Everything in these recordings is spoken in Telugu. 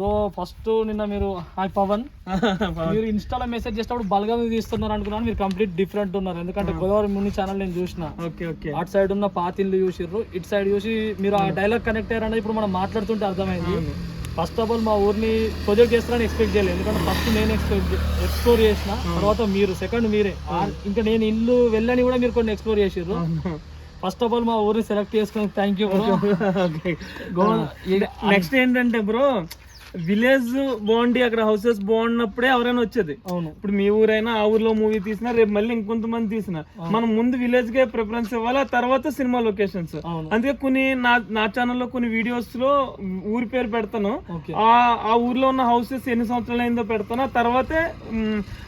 సో ఫస్ట్ నిన్న మీరు హాయ్ పవన్ మీరు ఇన్స్టాలో మెసేజ్ చేసినప్పుడు బల్గం తీస్తున్నారు అనుకున్నాను. మీరు కంప్లీట్ డిఫరెంట్ ఉన్నారు. ఎందుకంటే గోదావరి ముని ఛానల్ నేను చూసిన. అటు సైడ్ ఉన్న పాత ఇల్లు చూసిర్రు, ఇటు సైడ్ చూసి మీరు ఆ డైలాగ్ కనెక్ట్ అయ్యారనేది ఇప్పుడు మనం మాట్లాడుతుంటే అర్థమైంది. ఫస్ట్ ఆఫ్ ఆల్ మా ఊరిని ప్రొజెక్ట్ చేస్తారని ఎక్స్పెక్ట్ చేయలేదు. ఎందుకంటే ఫస్ట్ నేను ఎక్స్ప్లోర్ చేసిన, తర్వాత మీరు సెకండ్ మీరే. ఇంకా నేను ఇల్లు వెళ్ళని కూడా మీరు కొన్ని ఎక్స్ప్లోర్ చేసిర్రు. ఫస్ట్ ఆఫ్ ఆల్ మా ఊరిని సెలెక్ట్ చేసుకుని థ్యాంక్ యూ బ్రో. నెక్స్ట్ ఏంటంటే బ్రో, విలేజ్ బాగుండి అక్కడ హౌసెస్ బాగున్నప్పుడే ఎవరైనా వచ్చేది. అవును, ఇప్పుడు మీ ఊరైనా ఆ ఊర్లో మూవీ తీసినా రేపు మళ్ళీ ఇంకొంతమంది తీసినా మనం ముందు విలేజ్ కే ప్రిఫరెన్స్ ఇవ్వాలి, తర్వాత సినిమా లొకేషన్స్. అందుకే కొన్ని నా ఛానల్లో కొన్ని వీడియోస్ లో ఊరి పేరు పెడతాను, ఆ ఊర్లో ఉన్న హౌసెస్ ఎన్ని సంవత్సరాలు అయిందో పెడతాను, ఆ తర్వాతే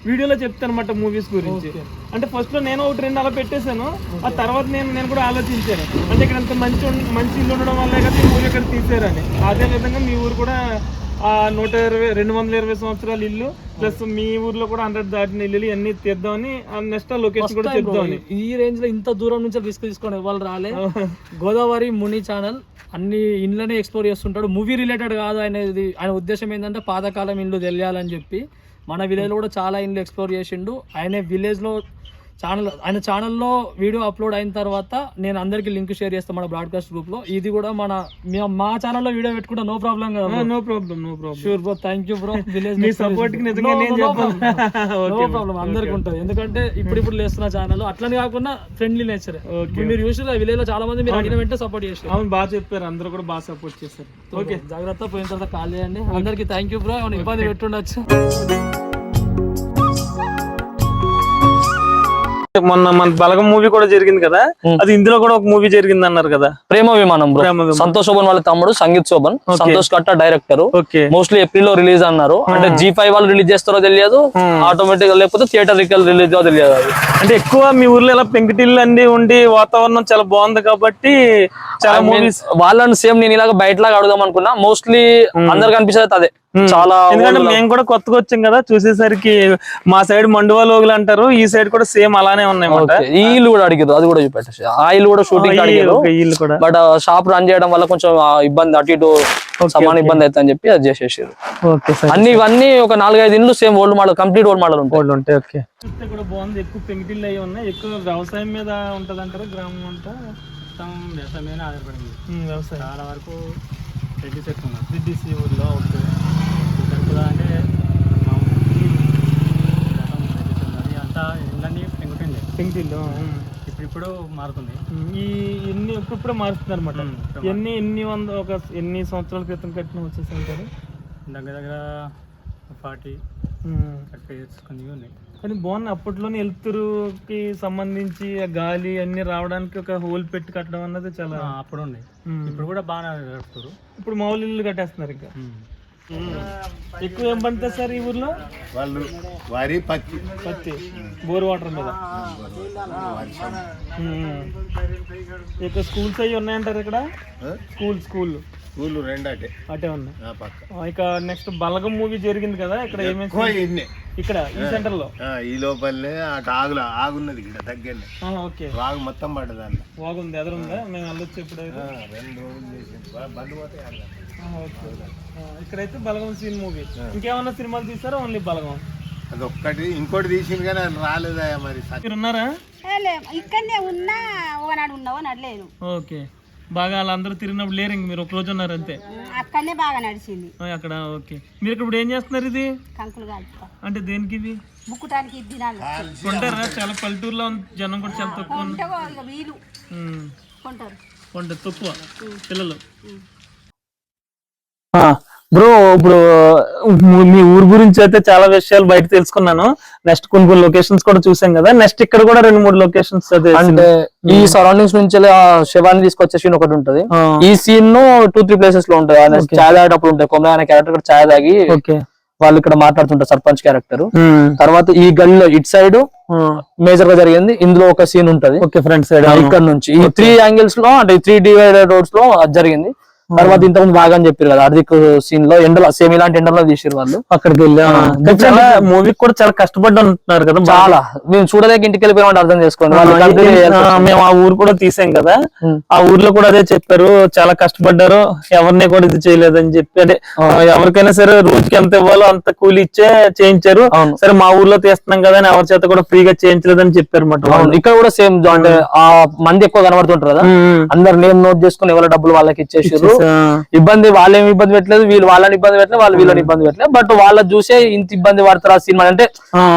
వీడియోలో చెప్తాను అనమాట మూవీస్ గురించి. అంటే ఫస్ట్ లో నేను ఒకటి రెండు అలా పెట్టేశాను, ఆ తర్వాత నేను కూడా ఆలోచించాను, అంటే ఇక్కడ ఇంత మంచి ఇల్లు ఉండడం వల్లే కదా ఈ ఊరు ఇక్కడ తీసారని. అదే విధంగా మీ ఊరు కూడా 220 సంవత్సరాల ఇల్లు ప్లస్ మీ ఊర్లో కూడా 100 దాటిన ఇల్లు అన్ని తీద్దామని నెక్స్ట్ లొకేషన్ కూడా చెప్తామని. ఈ రేంజ్ లో ఇంత దూరం నుంచి రిస్క్ తీసుకొని ఇవ్వాలి రాలే. గోదావరి ముని ఛానల్ అన్ని ఇండ్లనే ఎక్స్ప్లోర్ చేస్తుంటాడు. మూవీ రిలేటెడ్ కాదు అనేది. ఆయన ఉద్దేశం ఏంటంటే పాతకాలం ఇండ్లు తెలియాలని చెప్పి మన విలేజ్ లో కూడా చాలా ఇండ్లు ఎక్స్ప్లోర్ చేసిండు. ఆయన విలేజ్ లో ఆయన ఛానల్లో వీడియో అప్లోడ్ అయిన తర్వాత నేను అందరికి లింక్ షేర్ చేస్తాను మన బ్రాడ్కాస్ట్ గ్రూప్ లో. ఇది కూడా మా ఛానల్లో వీడియో పెట్టుకుంటా, నో ప్రాబ్లం కదా? No problem. Sure bro, thank you bro. Village మీ సపోర్ట్ కి నిజంగా నో ప్రాబ్లం, అందరికి ఉంటుంది. ఎందుకంటే ఇప్పుడు లేస్తున్న ఛానల్ అట్లని కాకుండా ఫ్రెండ్లీ నేచర్. మీరు చూసిన విలేజ్ లో చాలా మంది మీరు అడిగిన వెంటనే సపోర్ట్ చేస్తారు. అవును, బాగా చెప్పారు, అందరూ కూడా బాగా సపోర్ట్ చేస్తారు. ఓకే, జాగ్రత్త, పోయిన తర్వాత కాల్ చేయండి. అందరికి థ్యాంక్ యూ బ్రో. ఏమైనా ఇబ్బంది పెట్టుండొచ్చు. మొన్న మన బలగం మూవీ కూడా జరిగింది కదా, అది ఇందులో కూడా ఒక మూవీ జరిగింది అన్నారు కదా, ప్రేమ విమానం. సంతోష్ శోభన్ వాళ్ళ తమ్ముడు సంగీత్ శోభన్, సంతోష్ కట్ట డైరెక్టర్. మోస్ట్లీ ఏప్రిల్ లో రిలీజ్ అన్నారు. అంటే G5 వాళ్ళు రిలీజ్ చేస్తారో తెలియదు, ఆటోమేటిక్ గా లేకపోతే థియేటరికల్ రిలీజ్ తెలియదు. అంటే ఎక్కువ మీ ఊర్లో ఇలా పెంకుటిల్లు అన్ని ఉండి వాతావరణం చాలా బాగుంది కాబట్టి చాలా మూవీస్ వాళ్ళని సేమ్ నేను ఇలాగ బయటలాగా అడుగుదాం అనుకున్నా. మోస్ట్లీ అందరికి అనిపిస్తుంది అదే చాలా. ఎందుకంటే మేము కూడా కొత్తగా వచ్చాం కదా, చూసేసరికి మా సైడ్ మండువా లోగులు అంటారు, ఈ సైడ్ కూడా సేమ్ అలానే ఉన్నాయి. ఈ ఇల్లు కూడా అడిగారు, అది కూడా చూపెట్టేసి ఆ ఇల్లు కూడా షూటింగ్ అడిగారు. బట్ షాప్ రన్ చేయడం వల్ల కొంచెం ఇబ్బంది, అటు ఇటు సమాన ఇబ్బంది అవుతుంది అని చెప్పి అది చేసేసారు. అన్ని ఇవన్నీ ఒక 4-5 ఇండ్లు same old model, complete old model ఉంటాయి. ఓకే, చూస్తే కూడా బాగుంది. ఎక్కువ పెంకుటిల్లు అవి ఉన్నాయి, ఎక్కువ వ్యవసాయం మీద ఉంటది అంటారు. గ్రామం అంతా వ్యవసాయం మీద ఆధారపడింది. వ్యవసాయం చాలా వరకు రెడ్డిస్ ఊర్లో కూడా అంటే అంతా ఇళ్ళన్నీ పెంకుటిల్లు ఇప్పుడు మారుతుంది. ఈ ఎన్ని ఇప్పుడు మారుతుంది అనమాట. ఎన్ని సంవత్సరాల క్రితం కట్టిన వచ్చేసి అంటారు? దగ్గర 40 years కొన్ని ఉన్నాయి. కానీ బాగున్నాయి. అప్పట్లోనే వెలుతురుకి సంబంధించి గాలి అన్ని రావడానికి ఒక హోల్ పెట్టి కట్టడం అన్నది చాలా అప్పుడు ఉన్నాయి. ఇప్పుడు కూడా బాగా కడుతున్నారు. ఇప్పుడు మామూలు ఇల్లు కట్టేస్తున్నారు. ఇంకా ఎక్కువ ఏం పండుతుంది సార్ ఈ ఊర్లో? వాళ్ళు వరి, పత్తి, బోర్ వాటర్ మీద. ఇక్కడ స్కూల్స్ అవి ఉన్నాయంటారు ఇక్కడ? స్కూల్ రెండు అటే ఉన్నాయి. ఇక నెక్స్ట్ బలగం మూవీ జరిగింది కదా, ఇక్కడ ఏమేమి ఇక్కడ ఈ సెంటర్ లో ఈ లోపలనే అటు ఆగున్నది ఇక్కడ దగ్గరనే. ఓకే, వాగు మొత్తం పడ్డదాన్ని. వాగుంది, ఎదురుందా? మేము వెళ్ళొచ్చు ఇప్పుడు. 2 రోజులు బండి పోతే ఇక్కడైతే బలగం సీన్ మూవీ. ఇంకేమన్నా సినిమాలు తీసారా? ఓన్లీ బలగం అది ఒక్కటి, ఇంకోటి తీసింది కానీ అది రాలేదా మరి? మీరు ఉన్నారా? ఇక్కడనే ఉన్నా, ఓనాడు ఉన్నావో నడలేదు. ఓకే, బాగా వాళ్ళందరూ తిరిగినప్పుడు లేరు, ఇంక మీరు ఒక రోజు ఉన్నారు అంతే. అక్కడనే బాగా నడిచింది అక్కడ. ఓకే, మీరు ఇప్పుడు ఏం చేస్తున్నారు? ఇది కంకులు కాల్చుకో అంటే దేనికి? ఇది ముక్కుటానికి దినాలు కొంటారా? చాలా పల్లెటూరులో జనం కూడా చాలా తక్కువ వీలు కొంటారు తక్కువ పిల్లలు. బ్రో, ఇప్పుడు మీ ఊరు గురించి అయితే చాలా విషయాలు బయట తెలుసుకున్నాను. నెక్స్ట్ కొన్ని లొకేషన్స్ కూడా చూసాం కదా. నెక్స్ట్ ఇక్కడ కూడా 2-3 లొకేషన్స్ అంటే ఈ సరౌండింగ్స్ నుంచి శివాన్ని తీసుకొచ్చే సీన్ ఒకటి ఉంటది. ఈ సీన్ 2-3 ప్లేసెస్ లో ఉంటది. ఛాయ్ తాగేటప్పుడు ఉంటాయి. కొమ్మ అనే క్యారెక్టర్ కూడా ఛాయ్ తాగి వాళ్ళు ఇక్కడ మాట్లాడుతుంటారు, సర్పంచ్ క్యారెక్టర్. తర్వాత ఈ గల్లీలో ఇటు సైడ్ మేజర్ గా జరిగింది. ఇందులో ఒక సీన్ ఉంటది ఫ్రంట్ సైడ్. ఇక్కడ నుంచి ఈ 3 యాంగిల్స్ లో, అంటే 3 డివైడెడ్ రోడ్స్ లో జరిగింది. తర్వాత ఇంతకుముందు బాగా అని చెప్పారు కదా హార్దిక్ సీన్ లో ఎండలో సేమ్ ఇలాంటి ఎండలో తీసారు వాళ్ళు అక్కడికి వెళ్ళి చాలా మూవీ కూడా చాలా కష్టపడి ఉంటున్నారు కదా చాలా మేము చూడలేక ఇంటికి వెళ్ళిపోయామంటే అర్థం చేసుకోండి వాళ్ళు complete చేయాల్సి వచ్చింది. మేము ఆ ఊరు కూడా తీసాం కదా, ఆ ఊర్లో కూడా అదే చెప్పారు, చాలా కష్టపడ్డారు, ఎవరిని కూడా ఇది చేయలేదని చెప్పి. అంటే ఎవరికైనా సరే రోజుకి ఎంత ఇవ్వాలో అంత కూలి ఇచ్చే చేయించారు. సరే మా ఊర్లో తీస్తున్నాం కదా అని ఎవరి చేత కూడా ఫ్రీగా చేయించలేదని చెప్పారు అన్నమాట. ఇక్కడ కూడా సేమ్ అంటే ఆ మంది ఎక్కువ కనబడుతుంటారు కదా, అందరు నేమ్ నోట్ చేసుకుని ఎవరి డబ్బులు వాళ్ళకి ఇచ్చేసారు. ఇబ్బంది వాళ్ళేమి ఇబ్బంది పెట్టలేదు, వీళ్ళు వాళ్ళని ఇబ్బంది పెట్టలేదు, వాళ్ళు వీళ్ళని ఇబ్బంది పెట్టలేదు. బట్ వాళ్ళ చూసే ఇంత ఇబ్బంది పడతారు ఆ సినిమా అంటే.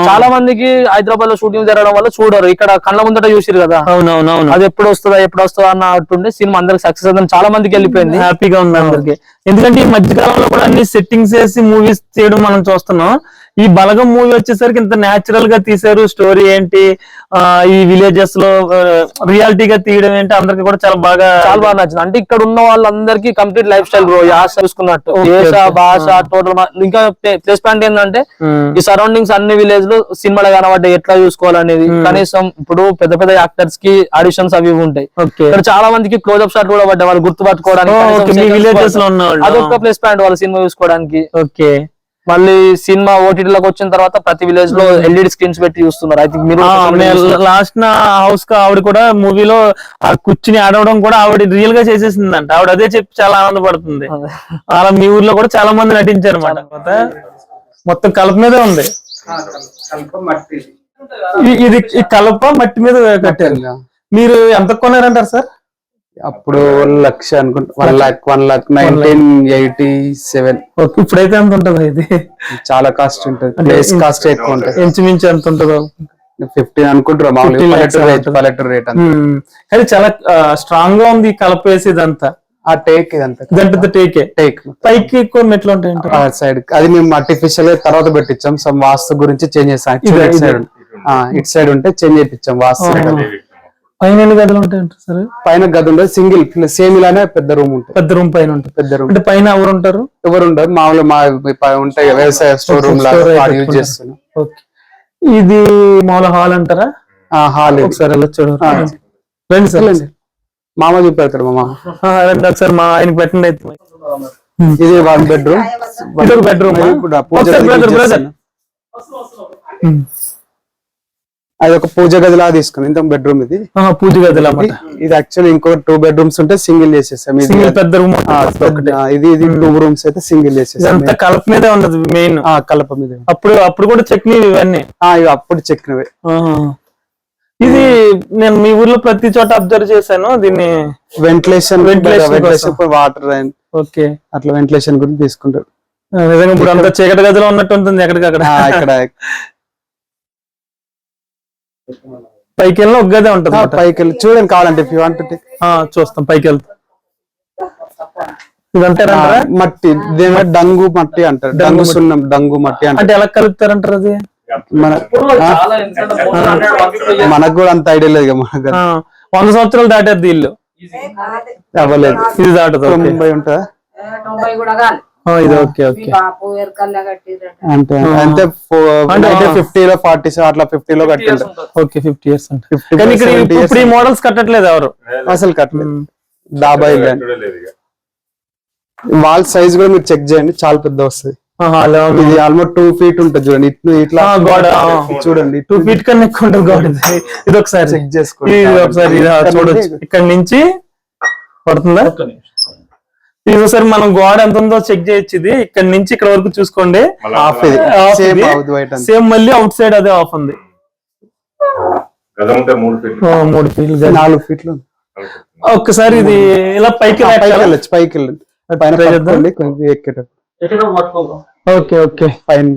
చాలా మందికి హైదరాబాద్ లో షూటింగ్ జరగడం వల్ల చూడరు, ఇక్కడ కళ్ళ ముందట చూసిరు కదా. అవునవునవును, అది ఎప్పుడు వస్తుందా అన్నట్టుండే సినిమా అందరికి సక్సెస్ అవుతుంది, చాలా మందికి వెళ్ళిపోయింది, హ్యాపీగా ఉంది అందరికి. ఎందుకంటే ఈ మధ్యకాలంలో కూడా అన్ని సెట్టింగ్స్ వేసి మూవీస్ చేయడం మనం చూస్తున్నాం. ఈ బలగం మూవీ వచ్చేసరికి ఇంత న్యాచురల్ గా తీశారు. స్టోరీ ఏంటి, ఈ విలేజెస్ లో రియాలిటీగా తీయడం ఏంటి, అందరికి కూడా చాలా బాగా నచ్చింది. అంటే ఇక్కడ ఉన్న వాళ్ళందరికీ కంప్లీట్ లైఫ్ స్టైల్ బ్రో, యాస చూసుకున్నట్టు దేశ భాష టోటల్. ఇంకా ప్లస్ పాయింట్ ఏంటంటే ఈ సరౌండింగ్స్ అన్ని విలేజ్ లో సినిమాలు కనబడ్డాయి, ఎట్లా చూసుకోవాలనేది. కనీసం ఇప్పుడు పెద్ద పెద్ద యాక్టర్స్ కి ఆడిషన్స్ అవి ఉంటాయి, ఇక్కడ చాలా మందికి క్లోజ్అప్ షాట్ కూడా పడ్డాయి, వాళ్ళు గుర్తుపట్టుకోవడానికి. అదొక ప్లస్ పాయింట్ వాళ్ళ సినిమా చూసుకోవడానికి. ఓకే, మళ్ళీ సినిమా ఓటీటీలోకి వచ్చిన తర్వాత ప్రతి విలేజ్ లో ఎల్ఈడి స్క్రీన్స్ పెట్టి చూస్తున్నారు. ఐ థింక్ మీరు లాస్ట్ నా హౌస్ ఆవిడ కూడా మూవీలో ఆ కూర్చుని ఆడవడం కూడా ఆవిడ రియల్ గా చేసేసిందంట. ఆవిడ అదే చెప్పి చాలా ఆనందపడుతుంది. అలా మీ ఊర్లో కూడా చాలా మంది నటించారు అన్నమాట. మొత్తం కలప మీదే ఉంది ఇది, ఈ కలప మట్టి మీద కట్టారు. మీరు ఎంత కొన్నారంటారు సార్? అప్పుడు 1,00,000 అనుకుంటా, 1,1987. ఇప్పుడైతే ఎంత ఉంటది? ఇది చాలా కాస్ట్ ఉంటది, ప్లేస్ కాస్ట్ ఎక్కువ ఉంటది. ఇంచుమించు ఎంత ఉంటుందో 15 అనుకుంటారా మామూలుగా పల్లెటూరు రేట్ అంతా. కానీ చాలా స్ట్రాంగ్ గా ఉంది కలప వేసి ఇదంతా. ఆ టేక్ ఇదంతా టేక్ పైకి ఎక్కువ మెట్లు ఉంటాయి సైడ్. అది మేము ఆర్టిఫిషియల్ గా తర్వాత పెట్టించాం, సమ్ వాస్తు గురించి చేంజ్ చేసాం. ఇటు సైడ్ ఉంటే చేంజ్ చేయించాం వాస్తు. పైన ఎన్ని గదులు ఉంటాయంటారు సార్? పైన గది ఉండదు, సింగిల్ సేమ్ ఇలానే పెద్ద రూమ్ ఉంటుంది. పెద్ద రూమ్ పైన ఉంటుంది. పెద్ద రూమ్ అంటే పైన ఎవరు ఉంటారు? ఎవరు ఉండరు, మామూలుగా మా ఉంటాయి వ్యవసాయ స్టోర్ రూమ్ లాగా యూజ్ చేస్తున్నాం. ఇది మామూలు హాల్ అంటారా? హాల్. ఒకసారి రండి సార్, మామ చూపెడతాడు. మా మామ రండి ఒకసారి మా ఆయనకి పెట్టండి. అయితే ఇది 1 బెడ్రూమ్. ఇది బెడ్రూమ్. అది ఒక పూజ గది లాగా తీసుకుని ఇంత బెడ్రూమ్. ఇది పూజ గది. ఇది యాక్చువల్లీ ఇంకో 2 బెడ్రూమ్స్ ఉంటే సింగిల్ చేసేసాం. పెద్ద రూమ్. ఇది 2 రూమ్స్ అయితే సింగిల్ చేసేసాం. కలప మీద ఉండదు మెయిన్. కలప మీద. అప్పుడు కూడా చెక్ని ఇవన్నీ అప్పుడు చెక్కినవే. ఇది నేను మీ ఊర్లో ప్రతి చోట అబ్జర్వ్ చేశాను. దీన్ని వెంటిలేషన్ వాటర్ ఓకే అట్లా వెంటిలేషన్ గురించి తీసుకుంటారు. నిజంగా ఇప్పుడు అంతా చీకటి గదిలో ఉన్నట్టు ఉంటుంది ఎక్కడికక్కడ. ఇక్కడ పైకి వెళ్ళిన ఒక గదే ఉంటుంది. పైకి వెళ్ళి చూడండి కావాలంటే చూస్తాం. పైకి వెళ్తాం. ఇదంటారా మట్టి, డంగు మట్టి అంటారు. డంగు సున్నం, డంగు మట్టి అంటే ఎలా కలుపుతారంటారు? అది మనకు కూడా అంత ఐడియా లేదు. మనకు 100 సంవత్సరాలు దాటేది ఇల్లు అవ్వలేదు. ఇది దాటదు. 90 ఉంటుందా? ఇది ఓకే ఓకే అంటే 50లో 40 అట్లా 50లో కట్టింది. ఓకే 50 years అంటే. కానీ ఇప్పుడు ఈ మోడల్స్ కట్టట్లేదు ఎవరు, అసలు కట్టలేదు. డాబా ఇల్లు. వాల్ సైజ్ కూడా మీరు చెక్ చేయండి, చాలా పెద్ద వస్తుంది. ఇది ఆల్మోస్ట్ 2 feet ఉంటుంది చూడండి. ఇట్లా గోడ చూడండి 2 feet కన్నా ఎక్కువ ఉంటుంది గోడ. ఇది ఒకసారి చెక్ చేసుకోండి. ఒకసారి చూడొచ్చు. ఇక్కడ నుంచి పడుతుందా? ఇది ఒకసారి మనం గోడ ఎంత ఉందో చెక్ చేయొచ్చు. ఇది ఇక్కడ నుంచి ఇక్కడ వరకు చూసుకోండి. సేమ్ మళ్ళీ అవుట్ సైడ్ అదే ఆఫ్ ఉంది. 3 feet 4 feet. ఒక్కసారి ఇది ఇలా పైకి వెళ్ళచ్చు. పైకి వెళ్ళండి. పైన ఎక్కేటప్పుడు. ఓకే ఓకే పైన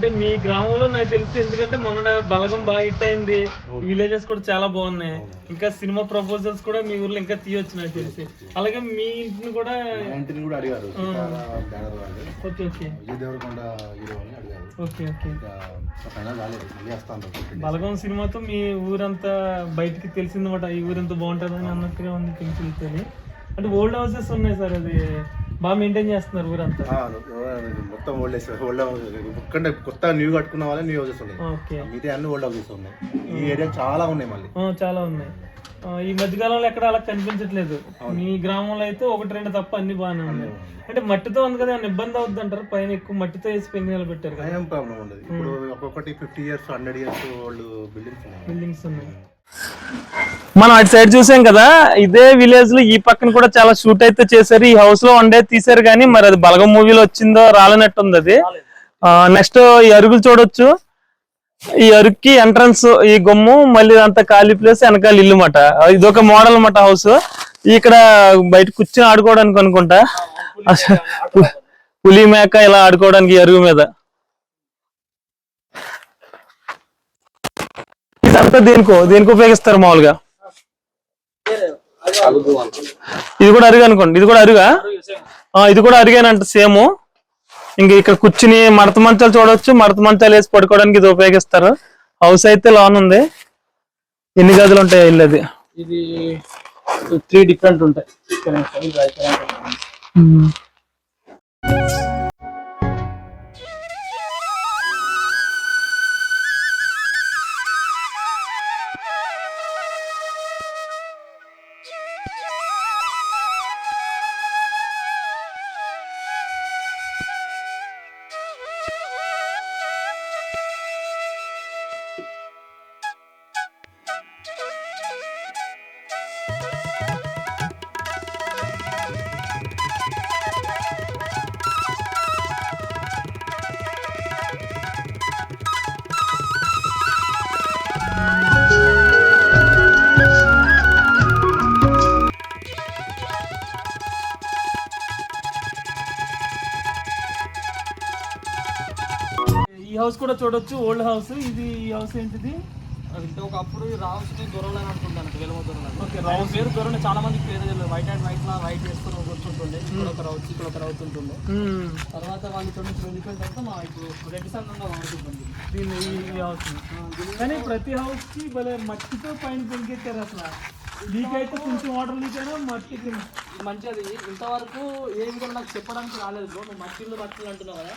అంటే మీ గ్రామంలో నాకు తెలిసి, ఎందుకంటే మొన్న బలగం బాగా హిట్ అయింది, విలేజెస్ కూడా చాలా బాగున్నాయి, ఇంకా సినిమా ప్రపోజల్స్ కూడా మీ ఊర్లో ఇంకా తీయొచ్చు నాకు తెలిసి. అలాగే మీ ఇంటిని కూడా అడిగారు. Okay okay okay okay. Balagam సినిమాతో మీ ఊరంతా బయటికి తెలిసిందన్నమాట, ఈ ఊరంతా బాగుంటుందని అన్నట్టుగా ఉంది పెంచులతోని. అంటే ఓల్డ్ హౌసెస్ ఉన్నాయి సార్, అది బాగా మెయింటైన్ చేస్తున్నారు ఊరంతా. మొత్తం ఓల్డ్ కొత్త న్యూ కట్టుకున్న వాళ్ళే న్యూ హౌసెస్ ఉన్నాయి. మిగతా అన్ని ఓల్డ్ హౌసెస్ ఉన్నాయి. ఈ ఏరియా చాలా ఉన్నాయి, మళ్ళీ చాలా ఉన్నాయి. ఈ మధ్యకాలంలో ఎక్కడ అలా కనిపించట్లేదు. మీ గ్రామంలో అయితే 1-2 తప్ప అన్ని బాగానే ఉన్నాయి. అంటే మట్టితో ఉంది కదా, ఏమైనా ఇబ్బంది అవుద్ది అంటారు? పైన ఎక్కువ మట్టితో వేసి పెంకులు పెట్టారు కదా, ఏం ప్రాబ్లం ఉండదు. ఇప్పుడు ఒక్కొక్కటి 50 years 100 years ఓల్డ్ బిల్డింగ్స్ ఉన్నాయి. మనం అటు సైడ్ చూసాం కదా, ఇదే విలేజ్ లో ఈ పక్కన కూడా చాలా షూట్ అయితే చేశారు. ఈ హౌస్ లో 1 day తీసారు, కానీ మరి అది బలగం మూవీలో వచ్చిందో రాలేనట్టుంది అది. నెక్స్ట్ ఈ అరుగులు చూడొచ్చు. ఈ అరుగుకి ఎంట్రన్స్ ఈ గుమ్ము, మళ్ళీ అంతా ఖాళీ ప్లేస్, వెనకాల ఇల్లు మాట. ఇదొక మోడల్ మాట హౌస్. ఇక్కడ బయట కూర్చొని ఆడుకోవడానికి అనుకుంటా, పులి మేక ఇలా ఆడుకోవడానికి అరుగు మీద. ఇదంతా దేనికో ఉపయోగిస్తారు మామూలుగా. ఇది కూడా అరుగు అనుకోండి, ఇది కూడా అరుగా? ఇది కూడా అరిగేనంట సేమ్. ఇంక ఇక్కడ కూర్చుని మడత మంచాలు చూడవచ్చు, మడత మంచాలు వేసి పడుకోవడానికి ఇది ఉపయోగిస్తారు. హౌస్ అయితే లోన్ ఉంది. ఎన్ని గదులు ఉంటాయి ఇల్లు? అది ఇది 3 డిఫరెంట్ ఉంటాయి. ఈ హౌస్ కూడా చూడొచ్చు, ఓల్డ్ హౌస్. ఇది ఈ హౌస్ ఏంటిది? అంటే ఒకప్పుడు రావుని దొరలు అని అనుకుంటాను, వెలుమ దొరలు. ఓకే, రావు పేరు దొరలు చాలా మందికి పేరు తెలియదు. White and white law white వేసుకొని కూర్చుంటుండే, ఇక్కడ ఒక రౌత్ ఇక్కడ ఒక రౌత్ ఉంటుండే. తర్వాత వాళ్ళు ఇక్కడ నుంచి వెళ్ళిపోయిన తర్వాత మా ఇప్పుడు రెడ్డి సంఘంగా వాడుతుంటుంది దీన్ని ఈ హౌస్. కానీ ప్రతి హౌస్ కి భలే మట్టితో పైన పెంకెట్టారు. అసలు లీక్ అయితే కొంచెం వాటర్ లీక్ అయినా మట్టి మంచిది. ఇంతవరకు ఏ విధంగా నాకు చెప్పడానికి రాలేదు. నువ్వు మట్టిల్లు అంటున్నావు కదా,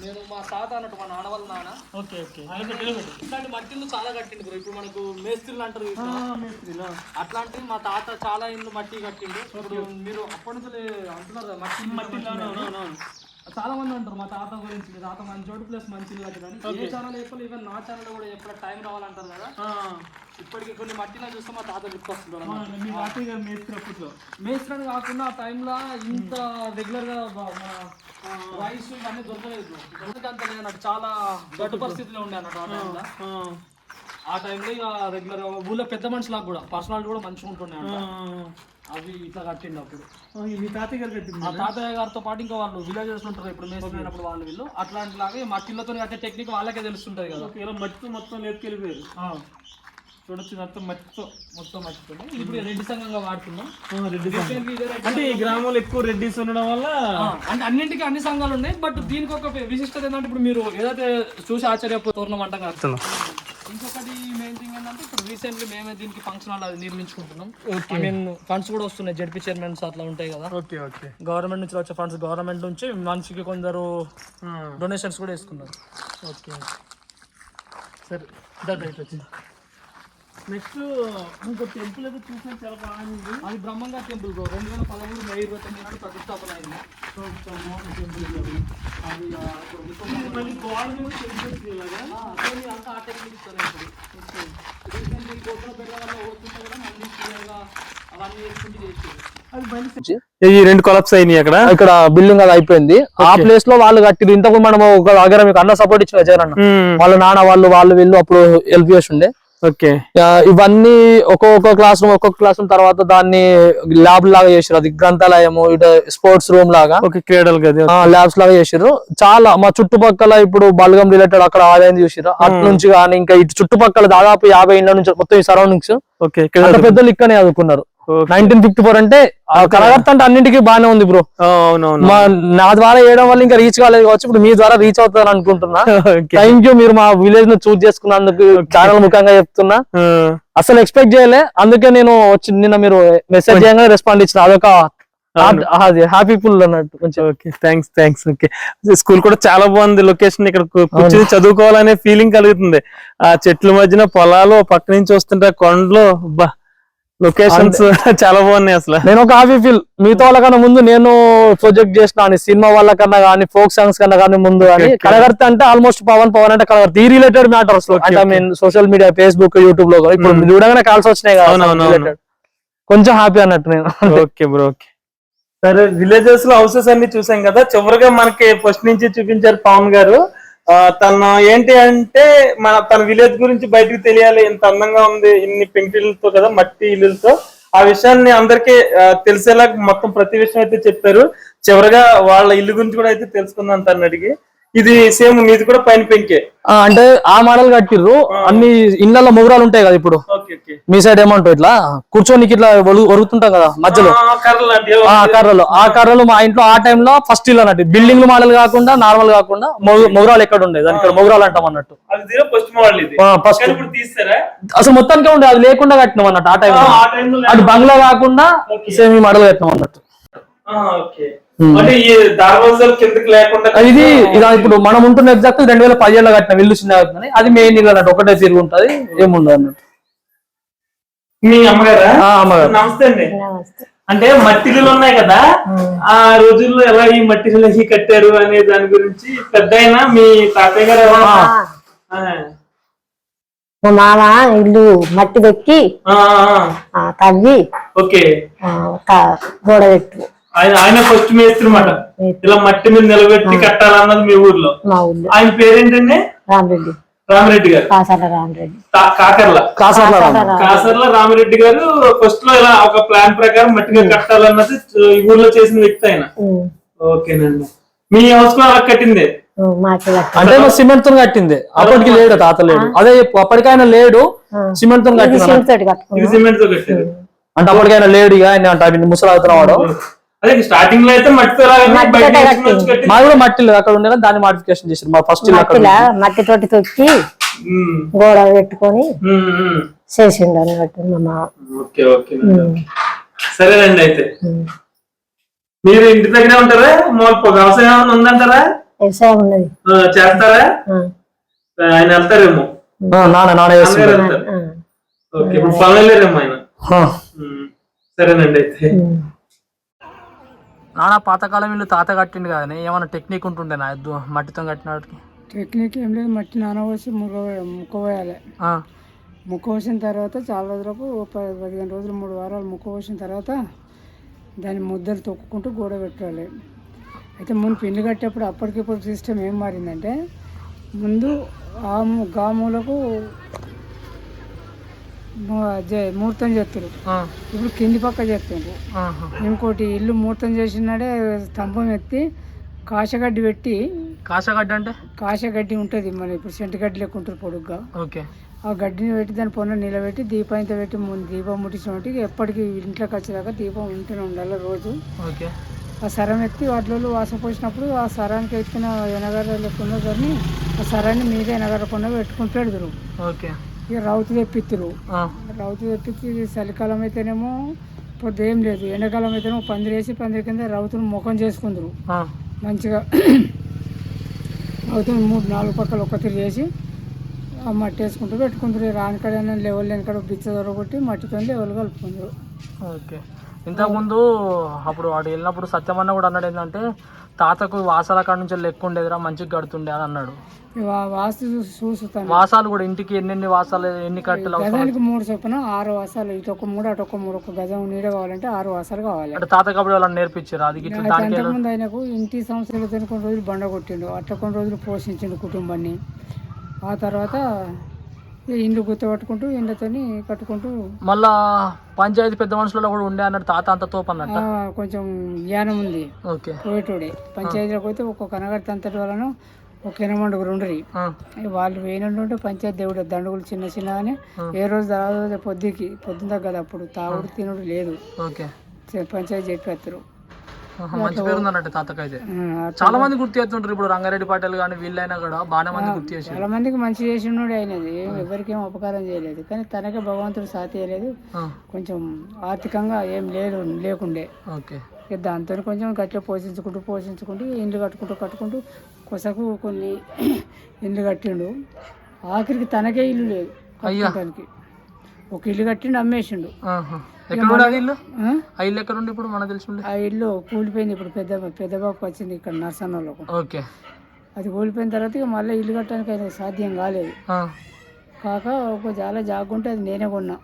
నేను మా తాత అన్నట్టు, మా నాన్న వాళ్ళ నాన్న. Okay okay. ఇట్లాంటి మట్టిల్లు చాలా కట్టిండు బ్రో. ఇప్పుడు మనకు మేస్త్రీలు అంటారు, అట్లాంటివి మా తాత చాలా ఇల్లు మట్టి కట్టిండు. ఇప్పుడు మీరు అప్పటి నుంచి అంటున్నారు కదా మట్టి చాలా మంది అంటారు మా తాత గురించి. మీ తాత మంచోడు ప్లస్ మంచి ఇల్లు కట్టిండు. ఏ ఛానల్ చెప్పాలి, ఈవెన్ నా ఛానల్ కూడా ఎప్పుడు టైం రావాలంటారు కదా. ఇప్పటికి కొన్ని మట్టిలో చూస్తే మా తాత గుర్తొస్తుంటారు. మేస్త్రి అని కాకుండా ఆ టైంలో ఇంత రెగ్యులర్ గా రైస్ ఇవన్నీ దొరకలేదు. దొరకంత లేదన్నట్టు, చాలా గడ్డు పరిస్థితిలో ఉండే అన్నట్టు ఆ టైంలో. ఇక రెగ్యులర్ ఊళ్ళో పెద్ద మనుషులకు కూడా పర్సనాలిటీ కూడా మంచిగా ఉంటుండే అంట. అవి ఇట్లా కట్టిండు అప్పుడు. మీ తాతయ్య గారు కట్టింది. ఆ తాతయ్య గారితో పాటు ఇంకా వాళ్ళు విలేజెస్ ఉంటారు, ఇప్పుడు మేస్త్రి అయినప్పుడు వాళ్ళు వీళ్ళు అట్లాంటి లాగా మట్టిలతో కట్టే టెక్నిక్ వాళ్ళకే తెలుస్తుంటది కదా. ఇలా మట్టితో మొత్తం లేపుకెళ్ళిపోయారు. చూడొచ్చు, మొత్తం మట్టితో ఇప్పుడు రెడ్డి సంఘంగా వాడుతున్నాం. అంటే ఈ గ్రామంలో ఎక్కువ రెడ్డిస్ ఉండడం వల్ల అంటే అన్నింటికి అన్ని సంఘాలు ఉన్నాయి. బట్ దీనికి ఒక విశిష్టత ఏంటంటే, ఇప్పుడు మీరు ఏదైతే చూసి ఆశ్చర్యపోతున్నాం అంటాం కదా, ఇంకొకటి మెయిన్ థింగ్ ఏంటంటే, ఇప్పుడు రీసెంట్లీ మేమే దీనికి ఫంక్షన్ హాల్ అది నిర్మించుకుంటున్నాం. ఐ మీన్ ఫండ్స్ కూడా వస్తున్నాయి, జడ్పీ చైర్మన్స్ అట్లా ఉంటాయి కదా. Okay okay. గవర్నమెంట్ నుంచి వచ్చే ఫండ్స్, గవర్నమెంట్ నుంచి మనిషికి కొందరు డొనేషన్స్ కూడా వేసుకున్నారు. ఓకే సరే, వచ్చింది. నెక్స్ట్ ఇంకో టెంపుల్ అయితే చూసాను, చాలా బాగుంది. అది బ్రహ్మంగారి టెంపుల్ 2013 May 29 నాడు ప్రతిష్టాపన అయింది. మళ్ళీ గోడ మీద టెంపుల్ అంతా ఆ టెక్నిక్ ఇస్తారు. ఇప్పుడు రీసెంట్లీ కోట్లో పెట్టడం వల్ల వస్తుంటే కూడా మళ్ళీ క్లియర్గా అవన్నీ వేసుకుంటూ చేసేది. ఈ 2 కొలాప్స్ అయినాయి అక్కడ. ఇక్కడ బిల్డింగ్ అది అయిపోయింది. ఆ ప్లేస్ లో వాళ్ళు కట్టిరు. ఇంతకు మనం ఒక దగ్గర మీకు అన్న సపోర్ట్ ఇచ్చిన జగన్ అన్న వాళ్ళ నాన్న వాళ్ళు వీళ్ళు అప్పుడు హెల్ప్ చేసి ఉండే. ఓకే ఇవన్నీ ఒక్కొక్క క్లాస్ రూమ్ తర్వాత దాన్ని ల్యాబ్ లాగా చేసారు, అది గ్రంథాలయము, ఇటు స్పోర్ట్స్ రూమ్ లాగా, ఓకే క్రీడలు గది ల్యాబ్స్ లాగా చేసారు. చాలా మా చుట్టుపక్కల ఇప్పుడు బల్గం రిలేటెడ్ అక్కడ ఆదాయం చూసారు అటు నుంచి కానీ ఇంకా ఇటు చుట్టుపక్కల దాదాపు 50 ఇళ్ళ నుంచి మొత్తం ఈ సరౌండింగ్స్ ఓకే పెద్దలు ఇక్కడనే చదువుకున్నారు. 1954 అంటే కలగర్త అంటే అన్నింటికి బాగానే ఉంది బ్రో. అవునవును నా ద్వారా వేయడం వల్ల ఇంకా రీచ్ కాలేదు కావచ్చు, ఇప్పుడు మీ ద్వారా రీచ్ అవుతాను అనుకుంటున్నా. థ్యాంక్ యూ, మీరు మా విలేజ్ ను చూస్ చేసుకున్నందుకు ఛానల్ ముఖంగా చెప్తున్నా. అసలు ఎక్స్పెక్ట్ చేయలే, అందుకే నేను వచ్చి నిన్న మీరు మెసేజ్ చేయగానే రెస్పాండ్ ఇచ్చిన, అదొక హ్యాపీ ఫుల్ అన్నట్టు. Okay thanks. ఓకే స్కూల్ కూడా చాలా బాగుంది, లొకేషన్ ఇక్కడ కూర్చొని చదువుకోవాలనే ఫీలింగ్ కలుగుతుంది. ఆ చెట్ల మధ్యన పొలాలు, పక్క నుంచి వస్తుంటే కొండలు, లొకేషన్స్ చాలా బాగున్నాయి. అసలు నేను ఒక హ్యాపీ ఫీల్, మీతో వాళ్ళకన్నా ముందు నేను ప్రొజెక్ట్ చేసిన సినిమా వాళ్ళ కన్నా కానీ ఫోక్ సాంగ్స్ కన్నా కానీ ముందు కానీ కలగర్త అంటే ఆల్మోస్ట్ పవన్ అంటే కలగర్త ఈ రిలేటెడ్ మ్యాటర్స్ లో అంటే mean social media Facebook YouTube లో ఇప్పుడు చూడగానే కాల్స్ వచ్చినాయి కదా, కొంచెం హ్యాపీ అన్నట్టు నేను. ఓకే బ్రో ఓకే సరే. విలేజెస్ లో హౌసెస్ అన్ని చూసాం కదా, చివరిగా మనకి ఫస్ట్ నుంచి చూపించారు పవన్ గారు. తను ఏంటి అంటే తన విలేజ్ గురించి బయటకు తెలియాలి, ఇంత అందంగా ఉంది ఇన్ని పెంకుటిళ్ళతో కదా, మట్టి ఇల్లులతో, ఆ విషయాన్ని అందరికీ తెలిసేలా మొత్తం ప్రతి విషయం అయితే చెప్పారు. చివరిగా వాళ్ళ ఇల్లు గురించి కూడా అయితే తెలుసుకుందాం తను అడిగి. ఇది సేమ్ మీది కూడా పైన పెంకే అంటే ఆ మోడల్ కట్టిర్రు. అన్ని ఇళ్ళల్లో మొగురాలు ఉంటాయి కదా, ఇప్పుడు మీ సైడ్ ఏమంటావు ఇట్లా కూర్చొనికి ఇట్లా ఒరుగుతుంటాం కదా మధ్యలో ఆ కర్రలు మా ఇంట్లో ఆ టైంలో ఫస్ట్ ఇల్లు అన్నట్టు, బిల్డింగ్ మోడల్ కాకుండా నార్మల్ కాకుండా మొగురాలు ఎక్కడ ఉండేది, దాని ఇక్కడ మొగురాలు అంటాం అన్నట్టు. ఫస్ట్ అసలు మొత్తానికి ఉండే, అది లేకుండా కట్టినాం అన్నట్టు ఆ టైంలో. అది బంగ్లా కాకుండా సేమ్ ఈ మోడల్ కట్టినాం అన్నట్టు. ఇది ఇప్పుడు మనం ఉంటున్న ఎగ్జాక్ట్ 2017లో కట్టిన ఇల్లు చిన్న అవుతుంది, అది మెయిన్ ఇల్లు అన్నట్టు, ఒకటే తిరిగి ఉంటది, ఏముండదు అన్నట్టు. మీ అమ్మగారా? నమస్తే అండి. అంటే మట్టిల్లు ఉన్నాయి కదా, ఆ రోజుల్లో ఎలా ఈ మట్టిల్లు కట్టారు అనే దాని గురించి పెద్ద అయినా మీ తాతయ్య గారు మా మామ ఇల్లు మట్టి పెట్టి తవ్వి ఓకే గోడ పెట్టు, ఆయన ఫస్ట్ మేస్త్రి మాట, ఇలా మట్టి మీద నిలబెట్టి కట్టాలన్నది మీ ఊర్లో. మా ఊర్లో. ఆయన పేరేంటండి? రామిరెడ్డి గారు. కాసర్ల రామిరెడ్డి గారు ఫస్ట్ లో ఇలా ఒక ప్లాన్ ప్రకారం మట్టిగా కట్టాలన్నది ఈ ఊర్లో చేసిన వ్యక్తి ఆయన. ఓకేనండి. మీ హౌస్ కూడా అలా కట్టింది? అంటే సిమెంట్ తో కట్టింది, అప్పటికి లేడు తాత లేడు, అదే అప్పటికైనా లేడు, సిమెంట్ తో కట్టింది. సిమెంట్ తో కట్టింది అంటే అప్పటికైనా లేడు, ఇక ఆయన ముసలాడుతున్నాడు. అదే స్టార్టింగ్ లో అయితే మట్టితో మా కూడా మట్టి లేదు అక్కడ ఉండే, దాన్ని మాడిఫికేషన్ చేసారు. మా ఫస్ట్ మట్టి తోటి తొక్కి గోడ పెట్టుకొని చేసిండు అన్నట్టు మా మామ. సరేనండి. అయితే మీరు ఇంటి దగ్గరే ఉంటారా? వ్యవసాయం ఏమైనా ఉందంటారా? వ్యవసాయం ఉన్నది, చేస్తారా? ఆయన వెళ్తారేమో, నాన్న ఓకే ఇప్పుడు పనులు వెళ్ళారేమో ఆయన. సరేనండి. అయితే నాన్న పాతకాలం ఇల్లు తాత కట్టిండు కదా, ఏమైనా టెక్నిక్ ఉంటుండే నా మట్టితో కట్టినకి? టెక్నిక్ ఏం లేదు, మట్టి నానబోసి ముక్క పోయాలి. ముక్క పోసిన తర్వాత చాలా రోజులకు 15 రోజులు 3 వారాలు ముక్క పోసిన తర్వాత దాన్ని ముద్దలు తొక్కుకుంటూ గోడ పెట్టాలి. అయితే ముందు పిండి కట్టేప్పుడు అప్పటికిప్పుడు సిస్టమ్ ఏం మారిందంటే, ముందు గాములకు ముహూర్తం చేస్తారు, ఇప్పుడు కింది పక్క చేస్తారు. ఇంకోటి ఇల్లు ముహూర్తం చేసినాడే స్తంభం ఎత్తి కాశగడ్డి పెట్టి, కాశగడ్డి అంటే కాశగడ్డి ఉంటుంది మన ఇప్పుడు సెంటుగడ్డి లెక్క ఉంటుంది పొడుగ్గా, ఓకే, ఆ గడ్డిని పెట్టి దాని పొన్న నిలబెట్టి దీపంతో పెట్టి దీపం ముట్టించినట్టు ఎప్పటికీ ఇంట్లోకి వచ్చేదాకా దీపం ఉంటూనే ఉండాలి రోజు. ఓకే. ఆ సరం ఎత్తి వాటిలో వాసన పోసినప్పుడు ఆ సరానికి ఎత్తిన ఎనగర లెక్కున్న దాన్ని ఆ సరాన్ని మీద ఎనగరకుండా పెట్టుకుని పెడతారు. ఓకే. ఇక రౌతు తెప్పిత్తురు, రౌతు తెప్పించి చలికాలం అయితేనేమో పొద్దు ఏం లేదు, ఎండాకాలం అయితేనేమో పందిరేసి పందిరి కింద రౌతును ముఖం చేసుకుందరు మంచిగా. రౌతుని 3-4 పక్కలు ఒక్కతిరి చేసి ఆ మట్టి వేసుకుంటూ పెట్టుకుంటారు. రానికాడైనా లెవెల్ వెనకాడ బిచ్చ దొరకొట్టి మట్టితో లెవెల్ కలుపుకుందరు. ఓకే. ఇంతకుముందు అప్పుడు వాడు వెళ్ళినప్పుడు సత్యమన్న కూడా అన్నాడు ఏంటంటే, తాతకు వాసాల కాడ నుంచి లెక్క ఉండేదిరా, మంచిగా కడుతుండే అని అన్నాడు. వాస్తు చూస్తాను, వాసాలు కూడా ఇంటికి ఎన్ని వాసాలు, ఎన్ని కట్టెలు, గజానికి 3 చొప్పున 6 వాసాలు, ఇటు ఒక 3 అటు ఒక 3, ఒక గజం నీడ కావాలంటే 6 వాసాలు కావాలి. అంటే తాత కాబట్టి వాళ్ళని నేర్పించారు. అది అంతకుముందు ఆయనకు ఇంటి సంవత్సరాలు కొన్ని రోజులు బండ కొట్టిండు, అట్లా కొన్ని రోజులు పోషించిండు కుటుంబాన్ని. ఆ తర్వాత ఇండ్లు గుర్తుపట్టుకుంటూ ఇండ్లతోని కట్టుకుంటూ మళ్ళా పంచాయతీ పెద్ద మనుషులలో కూడా ఉండే అన్నట్టు తాత అంత తోపు అన్నట్టు. కొంచెం జ్ఞానం ఉంది. ఓకే. పోయేటోడే పంచాయతీలోకి పోతే ఒక్కొక్క కనగడి అంతటి వలన ఒక ఎనమండుగురు ఉండరు. వాళ్ళు వేయనుండి ఉంటే పంచాయతీ దేవుడు దండుగులు చిన్న చిన్న అని ఏ రోజు తర్వాత పొద్దున కదా అప్పుడు తాగుడు తినుడు లేదు. పంచాయతీ చెప్పేస్తారు. మంచి పేరు ఉందన్నట్టు తాతకైతే. చాలా మంది గుర్తు చేస్తుంటారు ఇప్పుడు రంగారెడ్డి పాటలు కానీ వీళ్ళైనా కూడా బాగానే మంది గుర్తు చేసి చాలా మందికి మంచి చేసినోడు అయినది. ఎవరికేం ఉపకారం చేయలేదు కానీ తనకే భగవంతుడు సాథ్ చేయలేదు. కొంచెం ఆర్థికంగా ఏం లేకుండే. దాంతో కొంచెం గట్టిగా పోషించుకుంటూ ఇండ్లు కట్టుకుంటూ కొసకు కొన్ని ఇండ్లు కట్టిండు. ఆఖరికి తనకే ఇల్లు లేదు కట్టుకోవడానికి. ఒక ఇల్లు కట్టిండు, అమ్మేసిండు. ఆ ఇల్లు కూలిపోయింది. ఇప్పుడు పెద్ద బాబుకి వచ్చింది ఇక్కడ నర్సన్నలో. అది కూలిపోయిన తర్వాత ఇక మళ్ళీ ఇల్లు కట్టడానికి ఆయన సాధ్యం కాలేదు. కాక ఒక చాలా జాగుంటే అది నేనే కొన్నా.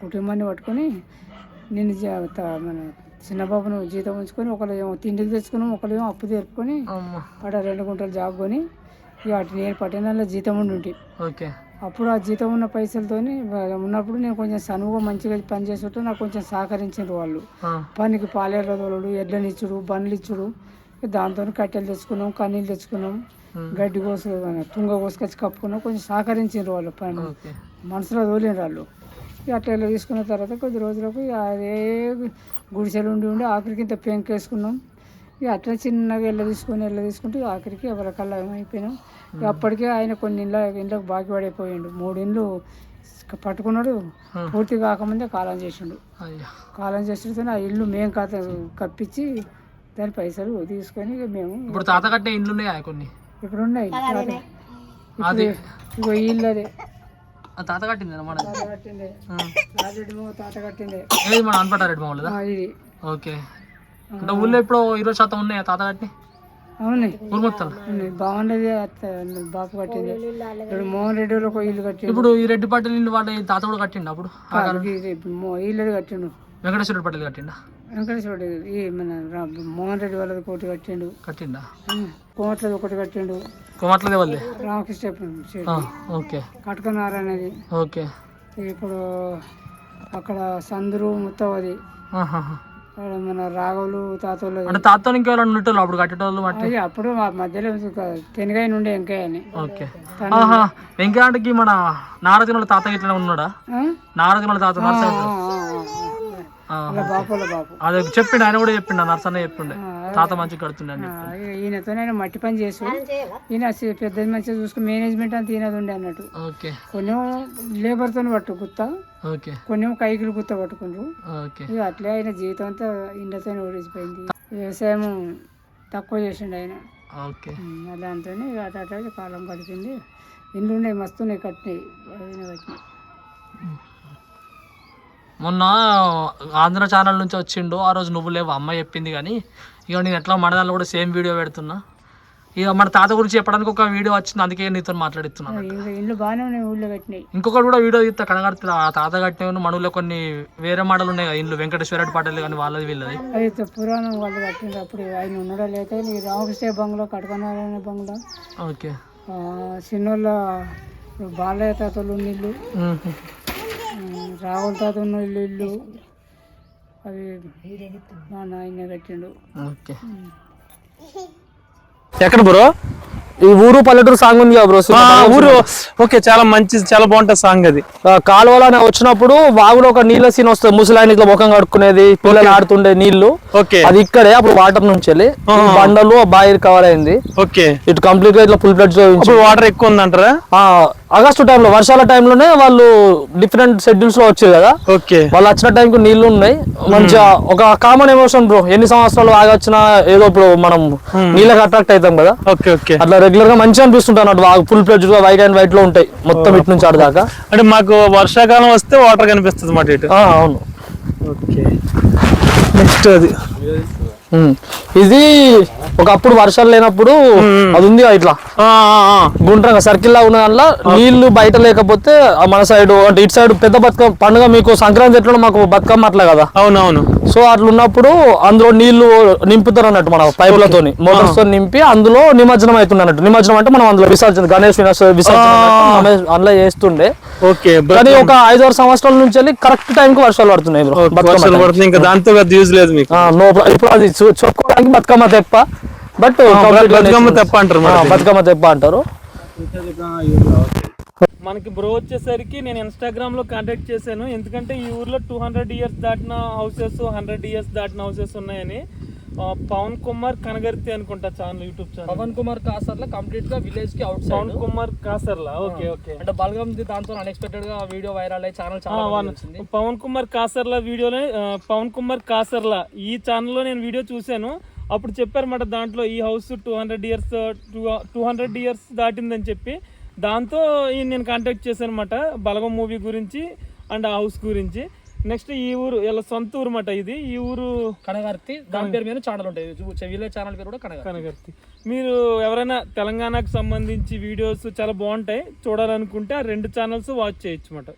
కుటుంబాన్ని పట్టుకొని నేను మన చిన్నబాబును జీతం ఉంచుకొని ఒకళ్ళు తిండికి తెచ్చుకున్నాం, ఒకళ్ళు అప్పు తెరుపుకొని అక్కడ 2 గుంటలు జాగుకొని ఇక అటు నేను పట్టణంలో జీతం ఉండి. అప్పుడు ఆ జీతం ఉన్న పైసలతో ఉన్నప్పుడు నేను కొంచెం సనువుగా మంచిగా పని చేస్తుంటే నాకు కొంచెం సహకరించారు వాళ్ళు. పనికి పాలేర్ల తోలుడు, ఎడ్లనిచ్చుడు, బండ్లు ఇచ్చుడు. దాంతో కట్టెలు తెచ్చుకున్నాం, కన్నీళ్ళు తెచ్చుకున్నాం, గడ్డి తుంగ కోసుకొచ్చి కప్పుకున్నాం. కొంచెం సహకరించారు వాళ్ళు, పని మనసులో తోలిన వాళ్ళు. అట్లా ఇలా తీసుకున్న తర్వాత కొద్ది రోజులకు అదే గుడిసెలు ఉండి ఆఖరికి ఇంత పెంకేసుకున్నాం. ఇక అట్లా చిన్నగా ఎల్ల తీసుకుంటే ఆఖరికి ఎవరికల్లా అయిపోయినాం. అప్పటికే ఆయన కొన్ని ఇండ్లకు బాకీ పడిపోయిండు. 3 ఇండ్లు పట్టుకున్నాడు. పూర్తి కాకముందే కాలం చేసిండు. కాలం చేసిన ఆ ఇల్లు మేము కప్పించి దాని పైసలు తీసుకొని మేము ఇప్పుడు తాత కట్టే ఇండ్లు ఉన్నాయి కొన్ని ఇప్పుడు ఉన్నాయి. ఇగో ఈ ఇల్లు అదే తాత కట్టింది తాత కట్టిందే. ఇది ఓకే. అంటే ఊళ్ళో ఇప్పుడు 20% ఉన్నాయా తాత కట్టి? అవునాయి, ఊరు మొత్తం బాగుండేది. బాపు కట్టింది. ఇప్పుడు మోహన్ రెడ్డి ఒక ఇల్లు కట్టిండు. ఇప్పుడు ఈ రెడ్డి పట్టెలు ఇల్లు వాళ్ళ తాత కూడా కట్టిండు. అప్పుడు ఇల్లు కట్టిండు. వెంకటేశ్వర పట్టెలు కట్టిండా? వెంకటేశ్వర ఈ మన మోహన్ రెడ్డి వాళ్ళది ఒకటి కట్టిండా. కోమట్లది ఒకటి కట్టిండు. కోమట్లది వాళ్ళే రామకృష్ణ కట్టుకున్నారు అనేది. ఇప్పుడు అక్కడ సందురు ముత్తవది మన రాఘవులు తాతలు అంటే తాత ఇంకెవరైనా ఉండేటోళ్ళు అప్పుడు కట్టేటోళ్ళు. అప్పుడు మధ్యలో తెనగాయ నుండి వెంకయ్య అని. వెంకయ్య అంటే మన నారదినుల తాత ఇట్లా ఉన్నాడా? నారదినుల తాత అదే చెప్పిండు, ఆయన కూడా చెప్పిండు, నర్సన్న చెప్పిండే తాత మంచిగా కడుతుండే. ఈయనతో మట్టి పని చేసి ఈయన పెద్ద మంచిగా చూసుకుని మేనేజ్మెంట్ అంతా ఈయనది ఉండే అన్నట్టు. కొన్ని లేబర్తో పట్టు గుత్త, కొన్ని కైకిలు గుత్త పట్టుకుండ్రు. ఇక అట్లే ఆయన జీవితం అంతా ఇండ్లతో ఓడిచిపోయింది. వ్యవసాయం తక్కువ చేసిండు ఆయన. దాంతో అట్లా కాలం గడిపింది. ఇండ్లు ఉండే మస్తున్నాయి కట్టినాయి. మొన్న ఆంధ్ర ఛానల్ నుంచి వచ్చిండు. ఆ రోజు నువ్వు లేవు, అమ్మ చెప్పింది. కానీ ఇక నేను ఎట్లా మన దానిలో కూడా సేమ్ వీడియో పెడుతున్నా. ఇక మన తాత గురించి చెప్పడానికి ఒక వీడియో వచ్చింది, అందుకే నీతో మాట్లాడుతున్నాను. ఇల్లు బాగానే ఉన్నాయి, ఊళ్ళో కట్టినాయి. ఇంకొకటి కూడా వీడియో తీస్తా కనగడుతుంది. ఆ తాత కట్టిన మనలో కొన్ని వేరే మోడల్ ఉన్నాయి కదా ఇల్లు, వెంకటేశ్వర రెడ్డి పాటలు కానీ వాళ్ళది వీళ్ళది. అయితే పురాణం వాళ్ళు కట్టింది. అప్పుడు ఆయన ఉండడం లేక రామకృష్ణ బంగ్లా కట్టుకున్నారనే బంగ్లా. చిన్నోళ్ళ బాలయ్య తాతలు ఉన్న ఇల్లు, రాహుల్ తాత ఉన్న ఇల్లు అవి మా నాయన కట్టిండు. ఎక్కడ బ్రో ఈ ఊరు పల్లెటూరు సాంగ్ ఉంది కదా బ్రో? ఊరు ఓకే, చాలా మంచి, చాలా బాగుంటుంది సాంగ్ అది. కాలువలో వచ్చినప్పుడు వాగులో ఒక నీళ్ళ సీన్ వస్తుంది. ముసలాయన ఇట్లా ముఖం కడుక్కునేది, పిల్లలు ఆడుతుండే నీళ్లు. అది ఇక్కడే అప్పుడు వాటర్ నుంచి వెళ్ళి బండలు బాయి కవర్ అయింది. ఇటు కంప్లీట్ గా ఇట్లా ఫుల్ ప్లేట్ వాటర్ ఎక్కువ ఉందంటారా? ఆగస్టు టైంలో, వర్షాల టైంలోనే వాళ్ళు డిఫరెంట్ షెడ్యూల్స్ లో వచ్చారు కదా. వాళ్ళు వచ్చిన టైంకి నీళ్లు ఉన్నాయి. మంచిగా ఒక కామన్ ఎమోషన్ బ్రో. ఎన్ని సంవత్సరాలు బాగా వచ్చినా ఏదో ఇప్పుడు మనం నీళ్ళకి అట్రాక్ట్ అవుతాం కదా, అట్లా రెగ్యులర్ గా మంచిగా అనిపిస్తుంటాయి. Full plate white and white లో ఉంటాయి మొత్తం ఇటు నుంచి ఆడ దాకా. అంటే మాకు వర్షాకాలం వస్తే వాటర్ కనిపిస్తుంది మాట ఇటు. అవును. నెక్స్ట్ అది ఇది ఒకప్పుడు వర్షాలు లేనప్పుడు అది ఉంది ఇట్లా గుండ్రంగా సర్కిల్ లా ఉన్న దాంట్లో నీళ్లు బయట లేకపోతే మన సైడ్ అంటే ఇటు సైడ్ పెద్ద బతుకమ్మ పండుగ మీకు సంక్రాంతి ఎట్లా మాకు బతుకమ్మ అట్లా కదా. అవునవును. సో అట్లా ఉన్నప్పుడు అందులో నీళ్లు నింపుతారు అన్నట్టు మన పైపులతో మోటార్స్ తో నింపి అందులో నిమజ్జనం అవుతుంది అన్నట్టు. నిమజ్జనం అంటే మనం అందులో విసర్జన గణేష్ విసర్జన అందులో చేస్తుండే. ఓకే. కానీ ఒక 5-6 సంవత్సరాల నుంచి వెళ్ళి కరెక్ట్ టైం కి వర్షాలు పడుతున్నాయి బ్రో. వర్షాలు పడుతుంది, ఇంకా దాంతో యూజ్ లేదు మీకు. ఇప్పుడు అది చెప్పుకోవడానికి బతుకమ్మ తెప్ప, బట్ బతుకమ్మ తెప్ప అంటారు, బతుకమ్మ తెప్ప అంటారు. మనకి బ్రో వచ్చేసరికి నేను ఇన్స్టాగ్రామ్ లో కాంటాక్ట్ చేశాను, ఎందుకంటే ఈ ఊర్లో 200 ఇయర్స్ దాటిన హౌసెస్, 100 ఇయర్స్ దాటిన హౌసెస్ ఉన్నాయని. పవన్ కుమార్ కనగర్తి అనుకుంటా channel, YouTube channel. Pavan Kumar Kasarla complete గా విలేజ్ కి outside. Pavan Kumar Kasarla. Okay okay. అంటే బల్గం దాంతో అన్ఎక్స్పెక్టెడ్ గా వీడియో వైరల్ అయ్యి ఛానల్ చాలా. పవన్ కుమార్ కాసర్లా వీడియోలో, పవన్ కుమార్ కాసర్లా ఈ ఛానల్లో నేను వీడియో చూశాను. అప్పుడు చెప్పారన్నమాట దాంట్లో ఈ హౌస్ 200 ఇయర్స్ దాటిందని చెప్పి. దాంతో నేను కాంటాక్ట్ చేశాను అనమాట బలగం మూవీ గురించి అండ్ ఆ హౌస్ గురించి. నెక్స్ట్ ఈ ఊరు ఇలా సొంత ఊరు అన్నమాట ఇది. ఈ ఊరు కనగర్తి, దాని పేరు మీద ఛానల్ ఉంటాయి, విలేజ్ ఛానల్ పేరు కూడా కనగర్తి. మీరు ఎవరైనా తెలంగాణకు సంబంధించి వీడియోస్ చాలా బాగుంటాయి చూడాలనుకుంటే ఆ 2 ఛానల్స్ వాచ్ చేయొచ్చు అన్నమాట.